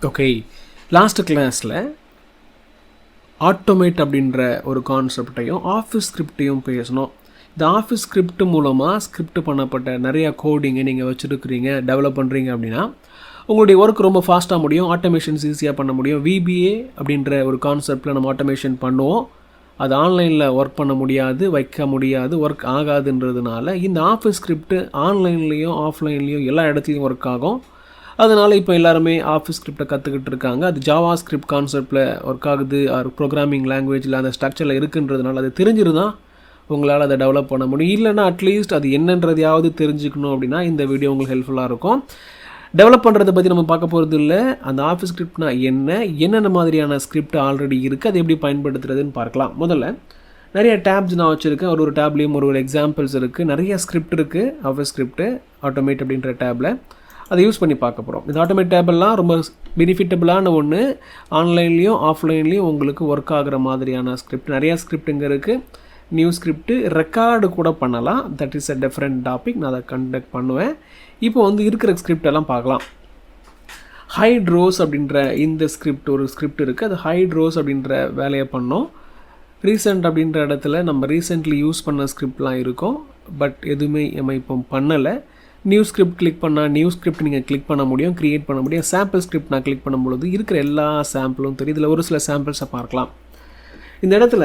Okay, last கிளாஸில் automate அப்படின்ற ஒரு கான்செப்டையும் ஆஃபீஸ் ஸ்கிரிப்டையும் பேசணும். இந்த ஆஃபீஸ் ஸ்கிரிப்ட் மூலமாக ஸ்கிரிப்ட் பண்ணப்பட்ட நிறையா கோடிங்கை நீங்கள் வச்சுருக்கிறீங்க, டெவலப் பண்ணுறீங்க அப்படின்னா உங்களுடைய ஒர்க் ரொம்ப ஃபாஸ்ட்டாக முடியும், ஆட்டோமேஷன்ஸ் ஈஸியாக பண்ண முடியும். VBA அப்படின்ற ஒரு கான்செப்டில் நம்ம ஆட்டோமேஷன் பண்ணுவோம். அது ஆன்லைனில் ஒர்க் பண்ண முடியாது, வைக்க முடியாது, ஒர்க் ஆகாதுன்றதுனால இந்த ஆஃபீஸ் ஸ்கிரிப்ட் ஆன்லைன்லேயும் ஆஃப்லைன்லேயும் எல்லா இடத்துலையும் ஒர்க் ஆகும். அதனால் இப்போ எல்லாருமே ஆஃபீஸ் ஸ்கிரிப்டை கற்றுக்கிட்டு இருக்காங்க. அது ஜாவா ஸ்கிரிப்ட் கான்செப்டில் ஒர்க் ஆகுது, ஒரு ப்ரோக்ராமிங் லாங்குவேஜில் அந்த ஸ்ட்ரக்சரில் இருக்குன்றதுனால அது தெரிஞ்சிருந்தால் உங்களால் அதை டெவலப் பண்ண முடியும். இல்லைனா அட்லீஸ்ட் அது என்னன்றதையாவது தெரிஞ்சுக்கணும் அப்படின்னா இந்த வீடியோ உங்களுக்கு ஹெல்ப்ஃபுல்லாக இருக்கும். டெவலப் பண்ணுறதை பற்றி நம்ம பார்க்க போகிறது இல்லை. அந்த ஆஃபீஸ் ஸ்கிரிப்ட்னா என்னென்ன மாதிரியான ஸ்கிரிப்ட் ஆல்ரெடி இருக்குது, அதை எப்படி பயன்படுத்துறதுன்னு பார்க்கலாம். முதல்ல நிறைய டேப்ஸ் நான் வச்சுருக்கேன். ஒரு டேப்லேயும் ஒரு எக்ஸாம்பிள்ஸ் இருக்குது. நிறைய ஸ்கிரிப்ட் இருக்குது. ஆஃபீஸ் ஸ்கிரிப்ட்டு ஆட்டோமேட் அப்படின்ற டேப்பில் அதை யூஸ் பண்ணி பார்க்க போகிறோம். இந்த ஆட்டோமேட் டேபெல்லாம் ரொம்ப பெனிஃபிட்டபிளான ஒன்று. ஆன்லைன்லேயும் ஆஃப்லைன்லேயும் உங்களுக்கு ஒர்க் ஆகிற மாதிரியான ஸ்கிரிப்ட் நிறையா ஸ்கிரிப்ட் இங்கே இருக்குது. நியூ ஸ்கிரிப்ட்டு ரெக்கார்டு கூட பண்ணலாம். That is a different topic. நான் அதை கண்டக்ட் பண்ணுவேன். இப்போ இருக்கிற ஸ்கிரிப்ட் எல்லாம் பார்க்கலாம். ஹைட் ரோஸ் அப்படின்ற இந்த ஸ்கிரிப்ட் ஒரு ஸ்கிரிப்ட் இருக்குது. அது ஹைட் ரோஸ் அப்படின்ற வேலையை பண்ணோம். ரீசெண்ட் அப்படின்ற இடத்துல நம்ம ரீசெண்ட்லி யூஸ் பண்ண ஸ்கிரிப்ட்லாம் இருக்கும். பட் எதுவுமே நம்ம இப்போ பண்ணலை. நியூ ஸ்கிரிப்ட் கிளிக் பண்ணால் நியூ ஸ்கிரிப்ட் நீங்கள் கிளிக் பண்ண முடியும், க்ரியேட் பண்ண முடியும். சாம்பிள் ஸ்கிரிப்ட் நான் கிளிக் பண்ணும்பொழுது இருக்கிற எல்லா சாம்பிளும் தெரியும். இதில் ஒரு சில சாம்பிள்ஸை பார்க்கலாம். இந்த இடத்துல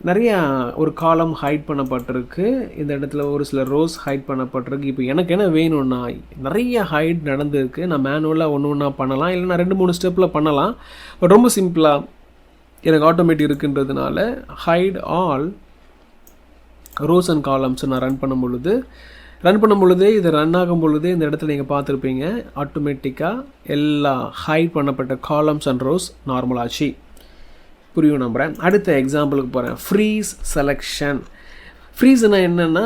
நிறையா ஒரு காலம் ஹைட் பண்ணப்பட்டிருக்கு. இந்த இடத்துல ஒரு சில ரோஸ் ஹைட் பண்ணப்பட்டிருக்கு. இப்போ எனக்கு என்ன வேணும்னா நிறைய ஹைட் நடந்திருக்கு. நான் மேனுவலாக ஒன்று பண்ணலாம், இல்லைனா 2-3 ஸ்டெப்பில் பண்ணலாம். பட் ரொம்ப சிம்பிளாக எனக்கு ஆட்டோமேட்டிக் இருக்குன்றதுனால hide all rows and columns நான் ரன் பண்ணும் பொழுது இது ரன் ஆகும் பொழுதே இந்த இடத்துல நீங்கள் பார்த்துருப்பீங்க, ஆட்டோமேட்டிக்காக எல்லா ஹைட் பண்ணப்பட்ட காலம்ஸ் அண்ட் ரோஸ் நார்மலாச்சு. புரியும் நம்புகிறேன். அடுத்த எக்ஸாம்பிளுக்கு போகிறேன். Freeze selection. ஃப்ரீஸ்னா என்னென்னா,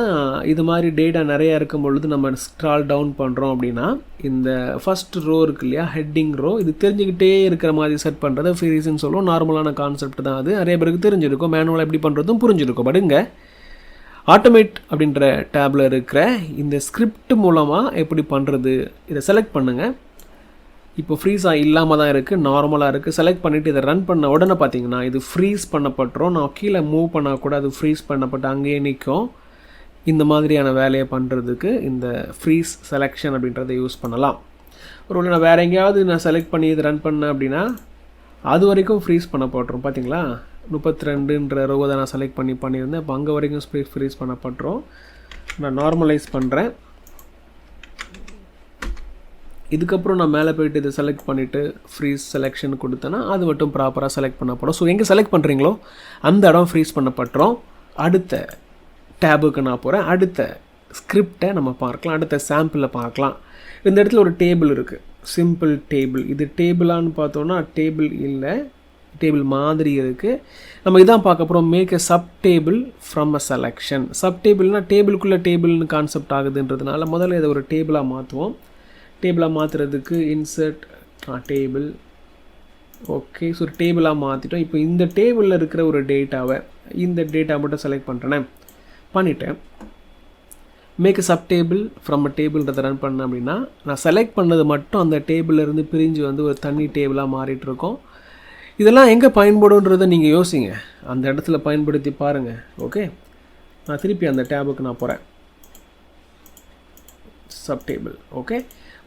இது மாதிரி டேட்டா நிறையா இருக்கும் பொழுது நம்ம ஸ்க்ரால் டவுன் பண்ணுறோம் அப்படின்னா இந்த ஃபஸ்ட் ரோ இருக்கு இல்லையா, ஹெட்டிங் ரோ, இது தெரிஞ்சுக்கிட்டே இருக்கிற மாதிரி செட் பண்ணுறது ஃப்ரீஸ்ன்னு சொல்லுவோம். நார்மலான கான்செப்ட் தான் அது. நிறைய பேருக்கு தெரிஞ்சிருக்கும், மேனுவலாக எப்படி பண்ணுறதும் புரிஞ்சிருக்கும். பட் இங்கே ஆட்டோமேட் அப்படின்ற டேபில் இருக்கிற இந்த ஸ்கிரிப்ட் மூலமாக எப்படி பண்ணுறது, இதை செலக்ட் பண்ணுங்கள். இப்போ ஃப்ரீஸாக இல்லாமல் தான் இருக்குது, நார்மலாக இருக்குது. செலக்ட் பண்ணிவிட்டு இதை ரன் பண்ண உடனே பார்த்தீங்கன்னா இது ஃப்ரீஸ் பண்ணப்பட்டுரும். நான் கீழே மூவ் பண்ணால் கூட அது ஃப்ரீஸ் பண்ணப்பட்டு அங்கேயே நிற்கும். இந்த மாதிரியான வேலையை பண்ணுறதுக்கு இந்த ஃப்ரீஸ் செலெக்ஷன் அப்படின்றத யூஸ் பண்ணலாம். ஒரு நான் வேறு எங்கேயாவது நான் செலக்ட் பண்ணி இது ரன் பண்ணேன் அப்படின்னா அது வரைக்கும் ஃப்ரீஸ் பண்ணப்பட்டுரும். பார்த்தீங்களா, 32ன்ற ரோவை தான் நான் செலக்ட் பண்ணியிருந்தேன். இப்போ அங்கே வரைக்கும் ஃப்ரீஸ் பண்ணப்பட்டுரும். நான் நார்மலைஸ் பண்ணுறேன். இதுக்கப்புறம் நான் மேலே போய்ட்டு இதை செலக்ட் பண்ணிவிட்டு ஃப்ரீஸ் செலெக்ஷன் கொடுத்தேன்னா அது மட்டும் ப்ராப்பராக செலக்ட் பண்ணப்படும். ஸோ எங்கே செலக்ட் பண்ணுறீங்களோ அந்த இடம் ஃப்ரீஸ் பண்ணப்பட்டுரும். அடுத்த டேபுக்கு நான் போகிறேன். அடுத்த ஸ்கிரிப்டை நம்ம பார்க்கலாம், அடுத்த சாம்பிளை பார்க்கலாம். இந்த இடத்துல ஒரு டேபிள் இருக்குது, சிம்பிள் டேபிள். இது டேபிளான்னு பார்த்தோன்னா டேபிள் இல்லை, டேபிள் மாதிரி இருக்குது. நம்ம இதான் பார்க்க போகிறோம். Make a sub table from a selection. Sub டேபிள்னால் டேபிளுக்குள்ளே டேபிள்னு கான்செப்ட் ஆகுதுன்றதுனால முதல்ல இதை ஒரு டேபிளாக மாற்றுவோம். டேபிளாக மாற்றுறதுக்கு இன்சர்ட் டேபிள். ஓகே, ஸோ ஒரு டேபிளாக மாற்றிட்டோம். இப்போ இந்த டேபிளில் இருக்கிற ஒரு டேட்டாவை இந்த டேட்டா மட்டும் செலக்ட் பண்ணிட்டேன். Make a sub table from a டேபிள்ன்றதை ரன் பண்ணேன் அப்படின்னா நான் செலக்ட் பண்ணது மட்டும் அந்த டேபிளிலேருந்து பிரிஞ்சு ஒரு தனி டேபிளாக மாறிட்டு இருக்கோம். இதெல்லாம் எங்கே பயன்படுன்றதை நீங்கள் யோசிங்க, அந்த இடத்துல பயன்படுத்தி பாருங்கள். ஓகே, நான் திருப்பி அந்த டேபுக்கு நான் போகிறேன். Sub table. ஓகே,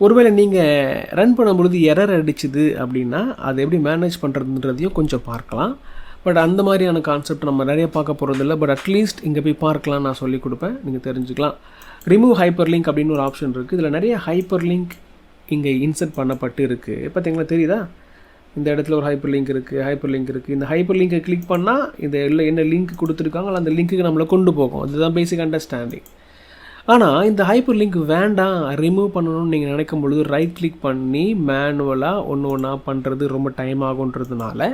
ஒருவேளை நீங்கள் ரன் பண்ணும்பொழுது எரர் அடிச்சுது அப்படின்னா அதை எப்படி மேனேஜ் பண்ணுறதுன்றதையும் கொஞ்சம் பார்க்கலாம். பட் அந்த மாதிரியான கான்செப்ட் நம்ம நிறைய பார்க்க போகிறதில்ல. பட் அட்லீஸ்ட் இங்கே போய் பார்க்கலாம், நான் சொல்லிக் கொடுப்பேன், நீங்கள் தெரிஞ்சுக்கலாம். ரிமூவ் ஹைப்பர் லிங்க் அப்படின்னு ஒரு ஆப்ஷன் இருக்குது. இதில் நிறைய ஹைப்பர் லிங்க் இங்கே இன்சர்ட் பண்ணப்பட்டு இருக்குது. பார்த்தீங்களா, தெரியுதா? இந்த இடத்துல ஒரு ஹைப்பர் லிங்க் இருக்குது. இந்த ஹைப்பர் லிங்கை கிளிக் பண்ணால் இந்த என்ன லிங்க் கொடுத்துருக்காங்களோ அந்த லிங்க்குக்கு நம்மளை கொண்டு போகும். அதுதான் பேசிக் அண்டர்ஸ்டாண்டிங். ஆனால் இந்த ஹைப்பர் லிங்க் வேண்டாம், ரிமூவ் பண்ணணும்னு நீங்கள் நினைக்கும் பொழுது ரைட் கிளிக் பண்ணி மேனுவலாக ஒன்றா பண்ணுறது ரொம்ப டைம் ஆகுன்றதுனால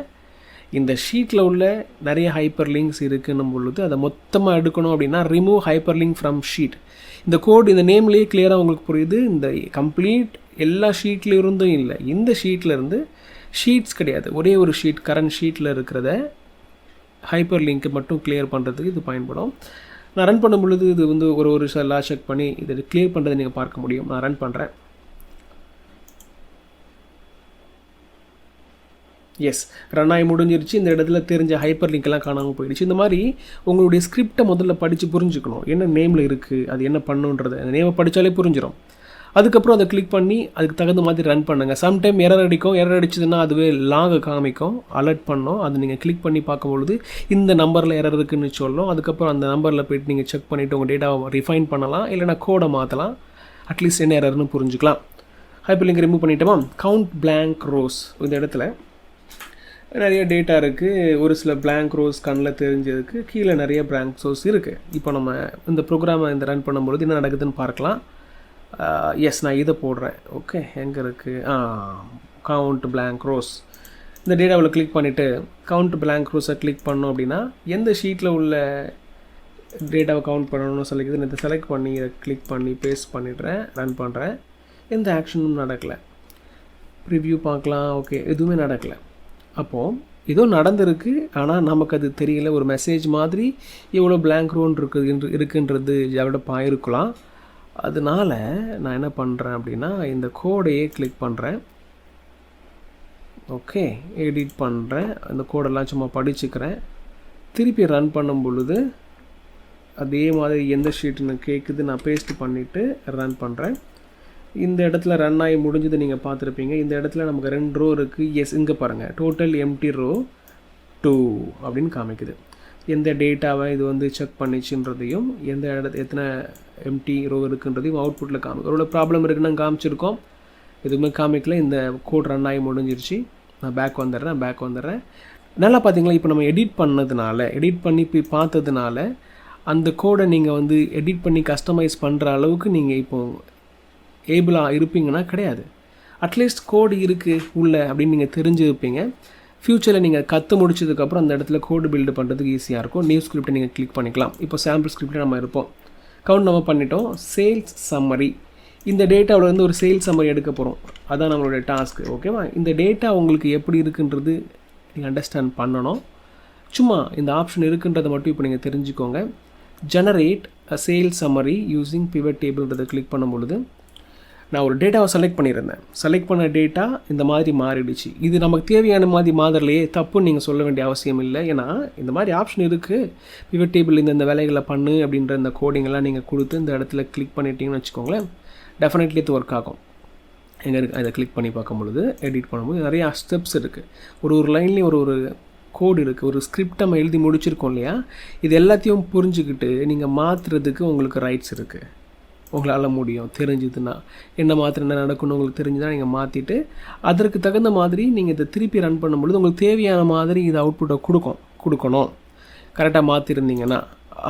இந்த ஷீட்டில் உள்ள நிறைய ஹைப்பர் லிங்க்ஸ் இருக்குன்னும் பொழுது அதை மொத்தமாக எடுக்கணும் அப்படின்னா remove hyper link from sheet. இந்த கோட் இந்த நேம்லேயே கிளியராக உங்களுக்கு புரியுது. இந்த கம்ப்ளீட் எல்லா ஷீட்டில் இருந்தும் இல்லை, இந்த ஷீட்டில் இருந்து ஷீட்ஸ் கிடையாது, ஒரே ஒரு ஷீட் கரண்ட் ஷீட்டில் இருக்கிறத ஹைப்பர் லிங்க் மட்டும் கிளியர் பண்ணுறதுக்கு இது பயன்படும். நான் ரன் பண்ணும் பொழுது இது ஒரு லா செக் பண்ணி இதை கிளியர் பண்ணுறதை நீங்கள் பார்க்க முடியும். நான் ரன் பண்ணுறேன். எஸ், ரன் ஆகி முடிஞ்சிருச்சு. இந்த இடத்துல தெரிஞ்ச ஹைப்பர் லிங்க்லாம் காணாமல் போயிடுச்சு. இந்த மாதிரி உங்களுடைய ஸ்கிரிப்டை முதல்ல படித்து புரிஞ்சுக்கணும். என்ன நேமில் இருக்குது, அது என்ன பண்ணுன்றது அந்த நேமை படித்தாலே புரிஞ்சிடும். அதுக்கப்புறம் அதை கிளிக் பண்ணி அதுக்கு தகுந்த மாதிரி ரன் பண்ணுங்கள். சம்டைம் எரர் அடிக்கும். எரர் அடிச்சதுன்னா அதுவே லாகை காமிக்கும், அலர்ட் பண்ணோம். அது நீங்கள் கிளிக் பண்ணி பார்க்கும்பொழுது இந்த நம்பரில் எரர் இருக்குதுன்னு சொல்லும். அதுக்கப்புறம் அந்த நம்பரில் போய்ட்டு நீங்கள் செக் பண்ணிவிட்டு உங்கள் டேட்டாவை ரிஃபைன் பண்ணலாம், இல்லைனா கோடை மாற்றலாம். அட்லீஸ்ட் என்ன எரர்னு புரிஞ்சுக்கலாம். ஹைப்பர் லிங்க் ரிமூவ் பண்ணிட்டோமா? Count blank rows. இந்த இடத்துல நிறைய டேட்டா இருக்குது. ஒரு சில பிளாங்க் ரோஸ் கண்ணில் தெரிஞ்சதுக்கு கீழே நிறைய பிளாங்க் ரோஸ் இருக்குது. இப்போ நம்ம இந்த ப்ரோக்ராமை இந்த ரன் பண்ணும்பொழுது என்ன நடக்குதுன்னு பார்க்கலாம். எஸ், நான் இதை போடுறேன். ஓகே, எங்கே இருக்குது? Count blank rows. இந்த டேட்டாவில் கிளிக் பண்ணிவிட்டு கவுண்ட் பிளாங்க் ரோஸை கிளிக் பண்ணோம் அப்படின்னா எந்த ஷீட்டில் உள்ள டேட்டாவை கவுண்ட் பண்ணணும்னு சொல்லிக்குது. இதை செலக்ட் பண்ணி இதை கிளிக் பண்ணி பேஸ்ட் பண்ணிடுறேன், ரன் பண்ணுறேன். எந்த ஆக்ஷனும் நடக்கலை. ப்ரிவ்யூ பார்க்கலாம். ஓகே, எதுவுமே நடக்கலை. அப்போது ஏதோ நடந்திருக்கு, ஆனால் நமக்கு அது தெரியல. ஒரு மெசேஜ் மாதிரி எவ்வளோ பிளாங்க் ரோன் இருக்குன்றது டெவலப்பாக இருக்கலாம். அதனால் நான் என்ன பண்ணுறேன் அப்படின்னா இந்த கோடையே கிளிக் பண்ணுறேன். ஓகே, எடிட் பண்ணுறேன். அந்த கோடெல்லாம் சும்மா படிச்சுக்கிறேன். திருப்பி ரன் பண்ணும் பொழுது அதே மாதிரி எந்த ஷீட்டுன்னு கேட்குது. நான் பேஸ்ட் பண்ணிவிட்டு ரன் பண்ணுறேன். இந்த இடத்துல ரன் ஆகி முடிஞ்சது நீங்கள் பார்த்துருப்பீங்க. இந்த இடத்துல நமக்கு 2 ரோ இருக்குது. எஸ், இங்கே பாருங்கள், டோட்டல் எம்டி ரோ 2 அப்படின்னு காமிக்குது. எந்த டேட்டாவை இது வந்து செக் பண்ணிச்சுன்றதையும் எந்த எத்தனை எம்டி ரோ இருக்குன்றதையும் அவுட்புட்டில் காமிக்கும். ஒரு ப்ராப்ளம் இருக்குன்னு காமிச்சிருக்கோம், எதுவுமே காமிக்கல. இந்த கோட் ரன் ஆகி முடிஞ்சிருச்சு. நான் பேக் வந்துடுறேன். நல்லா பார்த்தீங்களா? இப்போ நம்ம எடிட் பண்ணி போய் பார்த்ததுனால அந்த கோடை நீங்கள் வந்து எடிட் பண்ணி கஸ்டமைஸ் பண்ணுற அளவுக்கு நீங்கள் இப்போது ஏபிளாக இருப்பீங்கன்னா கிடையாது. அட்லீஸ்ட் கோடு இருக்குது உள்ள அப்படின்னு நீங்கள் தெரிஞ்சுருப்பீங்க. ஃப்யூச்சரில் நீங்கள் கற்று முடிச்சதுக்கப்புறம் அந்த இடத்துல கோடு பில்டு பண்ணுறதுக்கு ஈஸியாக இருக்கும். நியூ ஸ்கிரிப்டை நீங்கள் கிளிக் பண்ணிக்கலாம். இப்போ சாம்பிள் ஸ்கிரிப்டில் நம்ம இருப்போம். கவுண்ட் நம்ம பண்ணிட்டோம். Sales summary. இந்த டேட்டாவில் வந்து ஒரு சேல்ஸ் சம்மரி எடுக்க போகிறோம். அதான் நம்மளுடைய டாஸ்க்கு. ஓகேவா? இந்த டேட்டா உங்களுக்கு எப்படி இருக்குன்றது நீங்கள் அண்டர்ஸ்டாண்ட் பண்ணணும். சும்மா இந்த ஆப்ஷன் இருக்குன்றதை மட்டும் இப்போ நீங்கள் தெரிஞ்சுக்கோங்க. Generate a sales summary using pivot டேபிள்ன்றதை கிளிக் பண்ணும் பொழுது நான் ஒரு டேட்டாவை செலக்ட் பண்ண டேட்டா இந்த மாதிரி மாறிடுச்சு. இது நமக்கு தேவையான மாதிரி மாதர்லையே தப்புன்னு நீங்கள் சொல்ல வேண்டிய அவசியம் இல்லை. ஏன்னா இந்த மாதிரி ஆப்ஷன் இருக்குது. பிவட் டேபிள் இந்த வேலைகளை பண்ணு அப்படின்ற இந்த கோடிங்கெல்லாம் நீங்கள் கொடுத்து இந்த இடத்துல கிளிக் பண்ணிட்டீங்கன்னு வச்சுக்கோங்களேன், டெஃபினெட்லி இது ஒர்க் ஆகும். எங்கே இருக்குது அதை கிளிக் பண்ணி பார்க்கும் பொழுது எடிட் பண்ணும்போது நிறையா ஸ்டெப்ஸ் இருக்குது. ஒரு லைன்லேயும் ஒரு கோடு இருக்குது. ஒரு ஸ்கிரிப்ட் நம்ம எழுதி முடிச்சிருக்கோம் இல்லையா? இது எல்லாத்தையும் புரிஞ்சுக்கிட்டு நீங்கள் மாற்றுறதுக்கு உங்களுக்கு ரைட்ஸ் இருக்குது. உங்களால் முடியும். தெரிஞ்சுதுன்னா என்ன மாத்திரம் என்ன நடக்கணும் உங்களுக்கு தெரிஞ்சுதான் நீங்கள் மாற்றிட்டு அதற்கு தகுந்த மாதிரி நீங்கள் இதை திருப்பி ரன் பண்ணும்பொழுது உங்களுக்கு தேவையான மாதிரி இது அவுட்புட்டை கொடுக்கணும். கரெக்டாக மாற்றிருந்தீங்கன்னா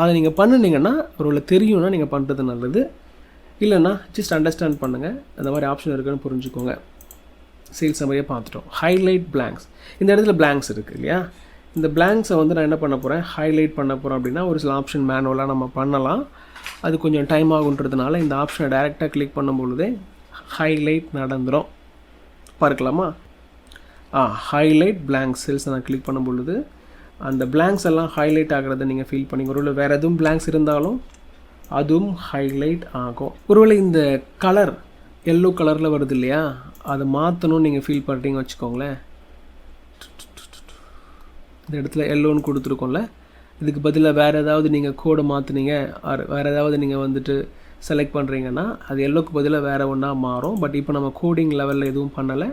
அதை நீங்கள் பண்ணினீங்கன்னா ஒரு தெரியும்னா நீங்கள் பண்ணுறது நல்லது. இல்லைன்னா ஜஸ்ட் அண்டர்ஸ்டாண்ட் பண்ணுங்கள். அந்த மாதிரி ஆப்ஷன் இருக்குன்னு புரிஞ்சுக்கோங்க. சேல்ஸ் சம்மரியாக பார்த்துட்டோம். Highlight blanks. இந்த இடத்துல பிளாங்க்ஸ் இருக்குது இல்லையா? இந்த பிளாங்க்ஸை வந்து நான் என்ன பண்ண போகிறேன், ஹைலைட் பண்ண போகிறேன். அப்படின்னா ஒரு சில ஆப்ஷன் மேனுவலாக நம்ம பண்ணலாம். அது கொஞ்சம் டைம் ஆகுன்றதுனால இந்த ஆப்ஷனை டைரெக்டாக கிளிக் பண்ணும் பொழுதே ஹைலைட் நடந்துடும். பார்க்கலாமா? ஹைலைட் பிளாங்க் செல்ஸ் நான் கிளிக் பண்ணும் பொழுது அந்த பிளாங்க்ஸ் எல்லாம் ஹைலைட் ஆகிறத நீங்கள் ஃபீல் பண்ணி, ஒருவேளை வேறு எதுவும் பிளாங்க்ஸ் இருந்தாலும் அதுவும் ஹைலைட் ஆகும். ஒருவேளை இந்த கலர் எல்லோ கலரில் வருது இல்லையா, அதை மாற்றணும்னு நீங்கள் ஃபீல் பண்ணுறீங்க வச்சுக்கோங்களேன். இந்த இடத்துல எல்லோன்னு கொடுத்துருக்கோம்ல, இதுக்கு பதிலாக வேறு ஏதாவது நீங்கள் கோடை மாற்றுனீங்க, வேறு ஏதாவது நீங்கள் வந்துட்டு செலக்ட் பண்ணுறீங்கன்னா அது எல்லோக்கு பதிலாக வேறு ஒன்றா மாறும். பட் இப்போ நம்ம கோடிங் லெவலில் எதுவும் பண்ணலை,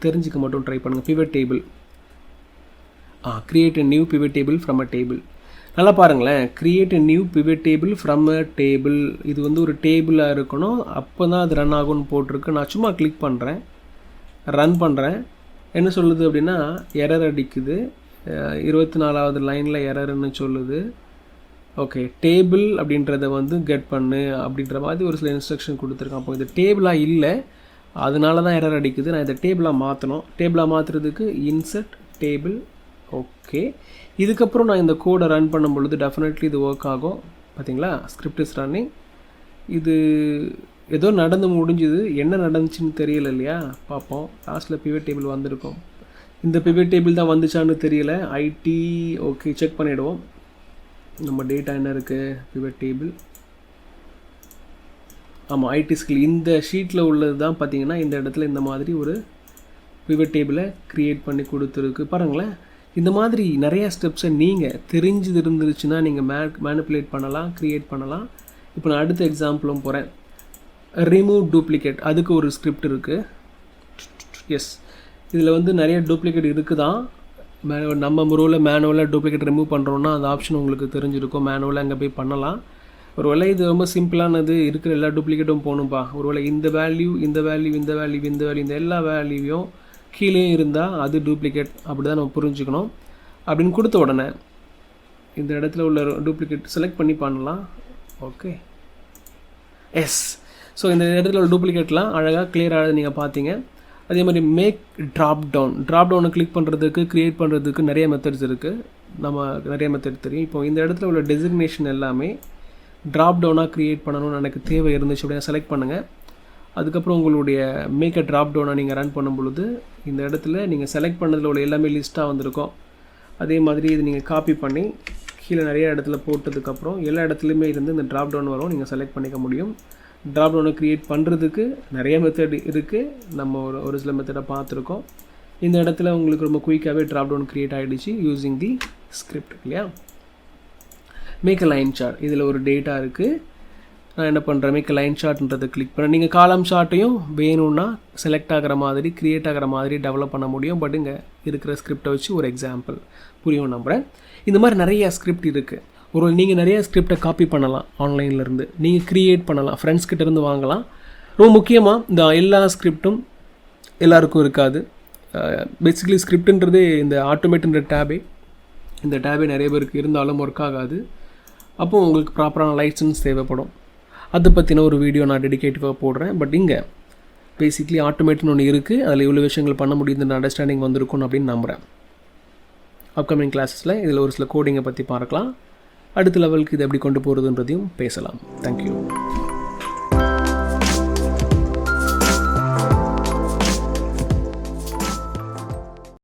தெரிஞ்சுக்க மட்டும் ட்ரை பண்ணுங்கள். Pivot table, create a new pivot table from a table. நல்லா பாருங்களேன், create a new pivot table from a table. இது வந்து ஒரு டேபிளாக இருக்கணும், அப்போ தான் அது ரன் ஆகும்னு போட்டிருக்கு. நான் சும்மா கிளிக் பண்ணுறேன், ரன் பண்ணுறேன். என்ன சொல்லுது அப்படின்னா எரர் அடிக்குது, 24வது லைனில் எரர்னு சொல்லுது. ஓகே, டேபிள் அப்படின்றத வந்து கெட் பண்ணு அப்படின்ற மாதிரி ஒரு சில இன்ஸ்ட்ரக்ஷன் கொடுத்துருக்கேன். அப்போ இது டேபிளாக இல்லை, அதனால தான் எரர் அடிக்குது. நான் இதை டேபிளாக மாற்றணும். டேபிளாக மாற்றுறதுக்கு இன்சர்ட் டேபிள். ஓகே, இதுக்கப்புறம் நான் இந்த கோடை ரன் பண்ணும் பொழுது டெஃபினெட்லி இது ஒர்க் ஆகும். பார்த்தீங்களா, ஸ்கிரிப்ட் இஸ் ரன்னிங். இது ஏதோ நடந்து முடிஞ்சுது, என்ன நடந்துச்சுன்னு தெரியல இல்லையா? பார்ப்போம். லாஸ்ட்டில் பிவட் டேபிள் வந்திருக்கும். இந்த பிவட் டேபிள் தான் வந்துச்சான்னு தெரியல. ஐடி ஓகே, செக் பண்ணிவிடுவோம். நம்ம டேட்டா என்ன இருக்குது, பிவட் டேபிள். ஆமாம், ஐடி ஸ்கில் இந்த ஷீட்டில் உள்ளது தான். பார்த்தீங்கன்னா இந்த இடத்துல இந்த மாதிரி ஒரு pivot table க்ரியேட் பண்ணி கொடுத்துருக்கு பாருங்களேன். இந்த மாதிரி நிறையா ஸ்டெப்ஸை நீங்கள் தெரிஞ்சு இருந்துருச்சுன்னா நீங்கள் மேனிப்புலேட் பண்ணலாம், க்ரியேட் பண்ணலாம். இப்போ நான் அடுத்த எக்ஸாம்பிளும் போகிறேன். ரிமூவ் டூப்ளிகேட், அதுக்கு ஒரு ஸ்கிரிப்ட் இருக்குது. எஸ், இதில் வந்து நிறைய டூப்ளிகேட் இருக்குதான். நம்ம ரோவில் மேனுவலாக டூப்ளிகேட் ரிமூவ் பண்ணுறோன்னா அந்த ஆப்ஷன் உங்களுக்கு தெரிஞ்சிருக்கும். மேனுவலாக அங்கே போய் பண்ணலாம். ஒருவேளை இது ரொம்ப சிம்பிளானது, இருக்கிற எல்லா டூப்ளிகேட்டும் போகணும்ப்பா, ஒருவேளை இந்த வேல்யூ இந்த வேல்யூ இந்த வேல்யூ இந்த வேல்யூ இந்த எல்லா வேல்யூவையும் கீழே இருந்தால் அது டூப்ளிகேட், அப்படி தான் நம்ம புரிஞ்சுக்கணும். அப்படின்னு கொடுத்த உடனே இந்த இடத்துல உள்ள டூப்ளிகேட் செலக்ட் பண்ணி பண்ணலாம். Okay, S. ஸோ இந்த இடத்துல உள்ள டூப்ளிகேட்லாம் அழகாக கிளியராக நீங்கள் பார்த்தீங்க. அதே மாதிரி மேக் ட்ராப் டவுனை கிளிக் பண்ணுறதுக்கு, க்ரியேட் பண்ணுறதுக்கு நிறைய மெத்தட்ஸ் இருக்குது. நம்ம நிறைய மெத்தட் தெரியும். இப்போ இந்த இடத்துல உள்ள டெசிக்னேஷன் எல்லாமே ட்ராப் டவுனாக க்ரியேட் பண்ணணும்னு எனக்கு தேவை இருந்துச்சு அப்படின்னா செலக்ட் பண்ணுங்கள். அதுக்கப்புறம் உங்களுடைய மேக் அ ட்ராப் டவுனாக நீங்கள் ரன் பண்ணும் பொழுது இந்த இடத்துல நீங்கள் செலக்ட் பண்ணதில் உள்ள எல்லாமே லிஸ்ட்டாக வந்திருக்கும். அதே மாதிரி இது நீங்கள் காப்பி பண்ணி கீழே நிறைய இடத்துல போட்டதுக்கப்புறம் எல்லா இடத்துலையுமே இருந்து இந்த ட்ராப் டவுன் வரும், நீங்கள் செலக்ட் பண்ணிக்க முடியும். ட்ராப் டவுனை க்ரியேட் பண்ணுறதுக்கு நிறைய மெத்தட் இருக்குது. நம்ம ஒரு சில மெத்தடை பார்த்துருக்கோம். இந்த இடத்துல உங்களுக்கு ரொம்ப குயிக்காகவே ட்ராப் டவுன் க்ரியேட் ஆகிடுச்சு யூஸிங் தி ஸ்கிரிப்ட் இல்லையா. மேக் அ லைன் சார்ட், இதில் ஒரு டேட்டா இருக்குது. நான் என்ன பண்ணுறேன், மேக் அ லைன் சார்ட்ன்றதை கிளிக் பண்ணேன். நீங்கள் காலம் சார்ட்டையும் வேணும்னா செலக்ட் ஆகிற மாதிரி, க்ரியேட் ஆகிற மாதிரி டெவலப் பண்ண முடியும். பட் இங்கே இருக்கிற ஸ்கிரிப்டை வச்சு ஒரு எக்ஸாம்பிள் புரியும் நம்புகிறேன். இந்த மாதிரி நிறைய ஸ்கிரிப்ட் இருக்குது. ஒரு நீங்கள் நிறைய ஸ்கிரிப்டை காப்பி பண்ணலாம், ஆன்லைன்லேருந்து நீங்கள் க்ரியேட் பண்ணலாம், ஃப்ரெண்ட்ஸ் கிட்டேருந்து வாங்கலாம். ரொம்ப முக்கியமாக இந்த எல்லா ஸ்கிரிப்டும் எல்லாருக்கும் இருக்காது. பேசிக்கலி ஸ்கிரிப்டுன்றது இந்த ஆட்டோமேட்டுன்ற டேபே, இந்த டேபே நிறைய பேருக்கு இருந்தாலும் ஒர்க் ஆகாது. அப்போது உங்களுக்கு ப்ராப்பரான லைசன்ஸ் தேவைப்படும். அதை பற்றின ஒரு வீடியோ நான் டெடிகேட்டிவாக போடுறேன். பட் இங்கே பேசிக்லி ஆட்டோமேட்னு ஒன்று இருக்குது, அதில் இவ்வளோ விஷயங்கள் பண்ண முடியுதுன்ற அண்டர்ஸ்டாண்டிங் வந்திருக்கும் அப்படின்னு நம்புகிறேன். அப்கமிங் கிளாஸஸில் இதில் ஒரு சில கோடிங்கை பற்றி பார்க்கலாம். அடுத்த லெவலுக்கு இதை எப்படி கொண்டு போகிறதுன்றதையும் பேசலாம். தேங்க்யூ.